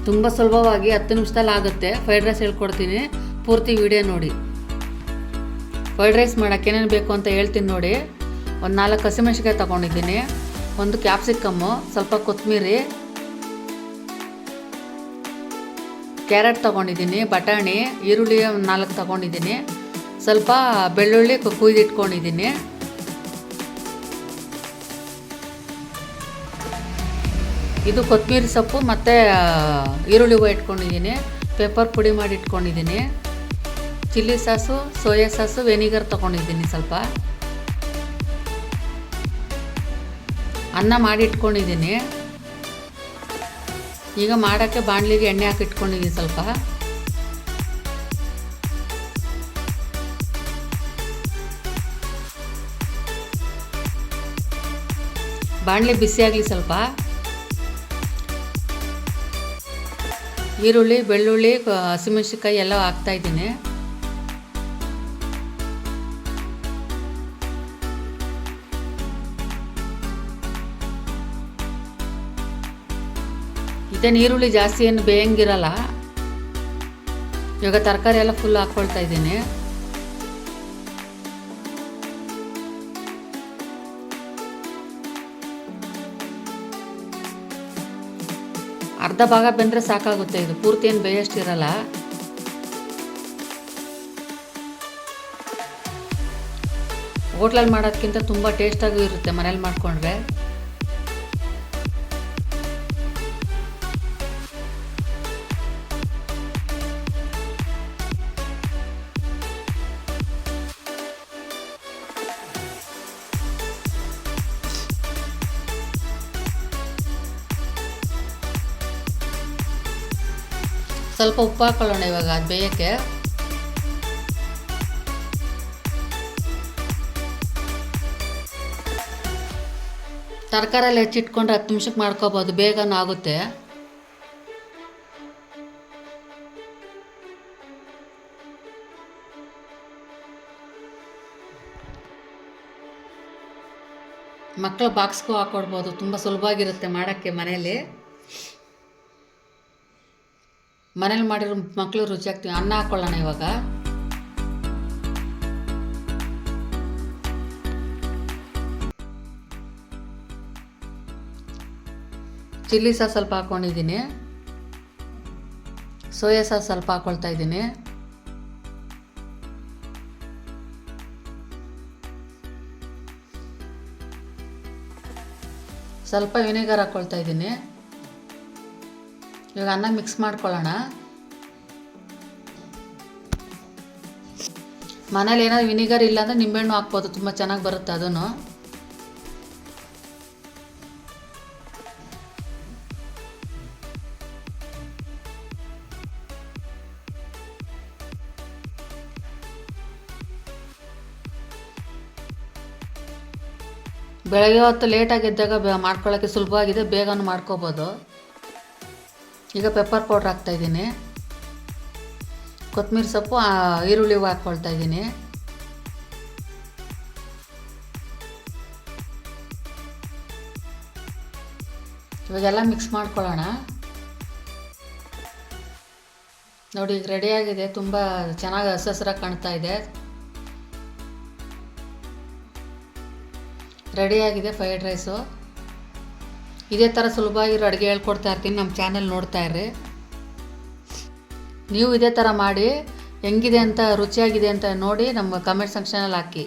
ತುಂಬ ಸುಲಭವಾಗಿ 10 ನಿಮಿಷದಲ್ಲಿ ಆಗುತ್ತೆ. ಫ್ರೈಡ್ ರೈಸ್ ಹೇಳ್ಕೊಡ್ತೀನಿ, ಪೂರ್ತಿ ವಿಡಿಯೋ ನೋಡಿ. ಫ್ರೈಡ್ ರೈಸ್ ಮಾಡೋಕ್ಕೆ ಏನೇನು ಬೇಕು ಅಂತ ಹೇಳ್ತೀನಿ ನೋಡಿ. ಒಂದು 4 ಹಸಿಮೆಣಸಿನ್ಕಾಯಿ ತೊಗೊಂಡಿದ್ದೀನಿ, ಒಂದು ಕ್ಯಾಪ್ಸಿಕಮ್ಮು, ಸ್ವಲ್ಪ ಕೊತ್ತಂಬರಿ, ಕ್ಯಾರೆಟ್ ತೊಗೊಂಡಿದ್ದೀನಿ, ಬಟಾಣಿ, ಈರುಳ್ಳಿ ಒಂದು 4 ತೊಗೊಂಡಿದ್ದೀನಿ, ಸ್ವಲ್ಪ ಬೆಳ್ಳುಳ್ಳಿ ಕುಯ್ದಿಟ್ಕೊಂಡಿದ್ದೀನಿ. ಇದು ಕೊತ್ತಂಬರಿ ಸೊಪ್ಪು ಮತ್ತು ಈರುಳ್ಳಿ ಹೂವು ಇಟ್ಕೊಂಡಿದ್ದೀನಿ, ಪೆಪ್ಪರ್ ಪುಡಿ ಮಾಡಿ ಇಟ್ಕೊಂಡಿದ್ದೀನಿ, chilli sauce, soya sauce, vinegar ತೊಗೊಂಡಿದ್ದೀನಿ, ಸ್ವಲ್ಪ ಅನ್ನ ಮಾಡಿ ಇಟ್ಕೊಂಡಿದ್ದೀನಿ. ಈಗ ಮಾಡೋಕ್ಕೆ ಬಾಣಲಿಗೆ ಎಣ್ಣೆ ಹಾಕಿ ಇಟ್ಕೊಂಡಿದ್ದೀನಿ. ಸ್ವಲ್ಪ ಬಾಣಲಿ ಬಿಸಿಯಾಗಲಿ. ಸ್ವಲ್ಪ ಈರುಳ್ಳಿ, ಬೆಳ್ಳುಳ್ಳಿ, ಹಸಿಮೆಣಸಿನ್ಕಾಯಿ ಎಲ್ಲ ಹಾಕ್ತಾಯಿದ್ದೀನಿ. ಇದೇನು ಈರುಳ್ಳಿ ಜಾಸ್ತಿ ಏನು ಬೇಯಂಗಿರಲ್ಲ. ಇವಾಗ ತರಕಾರಿ ಎಲ್ಲ ಫುಲ್ ಹಾಕ್ಕೊಳ್ತಾ ಇದ್ದೀನಿ. ಅರ್ಧ ಭಾಗ ಬೆಂದರೆ ಸಾಕಾಗುತ್ತೆ, ಇದು ಪೂರ್ತಿ ಏನು ಬೇಯಷ್ಟಿರಲ್ಲ. ಹೋಟ್ಲಲ್ಲಿ ಮಾಡೋದಕ್ಕಿಂತ ತುಂಬ ಟೇಸ್ಟಾಗೂ ಇರುತ್ತೆ ಮನೇಲಿ ಮಾಡಿಕೊಂಡ್ರೆ. ಸ್ವಲ್ಪ ಉಪ್ಪು ಹಾಕೊಳ್ಳೋಣ ಇವಾಗ ಅದು ಬೇಯಕ್ಕೆ. ತರಕಾರಿ ಹೆಚ್ಚಿಟ್ಕೊಂಡ್ರೆ 10 ನಿಮಿಷಕ್ಕೆ ಮಾಡ್ಕೋಬೋದು, ಬೇಗನೂ ಆಗುತ್ತೆ. ಮಕ್ಕಳು ಬಾಕ್ಸ್ಗೂ ಹಾಕ್ಕೊಡ್ಬೋದು, ತುಂಬ ಸುಲಭವಾಗಿರುತ್ತೆ ಮಾಡೋಕ್ಕೆ. ಮನೇಲಿ ಮಾಡಿರೋ ಮಕ್ಕಳು ರುಚಿ ಆಗ್ತೀವಿ. ಅನ್ನ ಹಾಕ್ಕೊಳ್ಳೋಣ ಇವಾಗ. ಚಿಲ್ಲಿ ಸಾಸ್ ಸ್ವಲ್ಪ ಹಾಕ್ಕೊಂಡಿದ್ದೀನಿ, ಸೋಯಾ ಸಾಸ್ ಸ್ವಲ್ಪ ಹಾಕ್ಕೊಳ್ತಾ ಇದ್ದೀನಿ, ಸ್ವಲ್ಪ ವಿನೆಗರ್ ಹಾಕ್ಕೊಳ್ತಾ ಇದ್ದೀನಿ. ಇವಾಗ ಅನ್ನ ಮಿಕ್ಸ್ ಮಾಡ್ಕೊಳ್ಳೋಣ. ಮನೇಲಿ ಏನಾದ್ರು ವಿನಿಗರ್ ಇಲ್ಲ ಅಂದರೆ ನಿಂಬೆಹಣ್ಣು ಹಾಕ್ಬೋದು, ತುಂಬ ಚೆನ್ನಾಗಿ ಬರುತ್ತೆ ಅದನ್ನು. ಬೆಳಗ್ಗೆ ಹೊತ್ತು ಲೇಟಾಗಿ ಎದ್ದಾಗ ಮಾಡ್ಕೊಳ್ಳೋಕ್ಕೆ ಸುಲಭವಾಗಿದೆ, ಬೇಗನೂ ಮಾಡ್ಕೋಬೋದು. ಈಗ ಪೆಪ್ಪರ್ ಪೌಡ್ರ್ ಹಾಕ್ತಾಯಿದ್ದೀನಿ, ಕೊತ್ತಂಬರಿ ಸೊಪ್ಪು, ಈರುಳ್ಳಿ ಹೂವು ಹಾಕ್ಕೊಳ್ತಾ ಇದ್ದೀನಿ. ಇವಾಗೆಲ್ಲ ಮಿಕ್ಸ್ ಮಾಡ್ಕೊಳ್ಳೋಣ. ನೋಡಿ ಈಗ ರೆಡಿಯಾಗಿದೆ, ತುಂಬ ಚೆನ್ನಾಗಿ ಹಸಿರಾಗಿ ಕಾಣ್ತಾ ಇದೆ. ರೆಡಿಯಾಗಿದೆ ಫ್ರೈಡ್ ರೈಸು. ಇದೇ ಥರ ಸುಲಭವಾಗಿರೋ ಅಡುಗೆ ಹೇಳ್ಕೊಡ್ತಾ ಇರ್ತೀನಿ, ನಮ್ಮ ಚಾನೆಲ್ ನೋಡ್ತಾ ಇರ್ರಿ. ನೀವು ಇದೇ ಥರ ಮಾಡಿ ಹೆಂಗಿದೆ ಅಂತ, ರುಚಿಯಾಗಿದೆ ಅಂತ ನೋಡಿ ನಮ್ಮ ಕಮೆಂಟ್ ಸೆಕ್ಷನಲ್ಲಿ ಹಾಕಿ.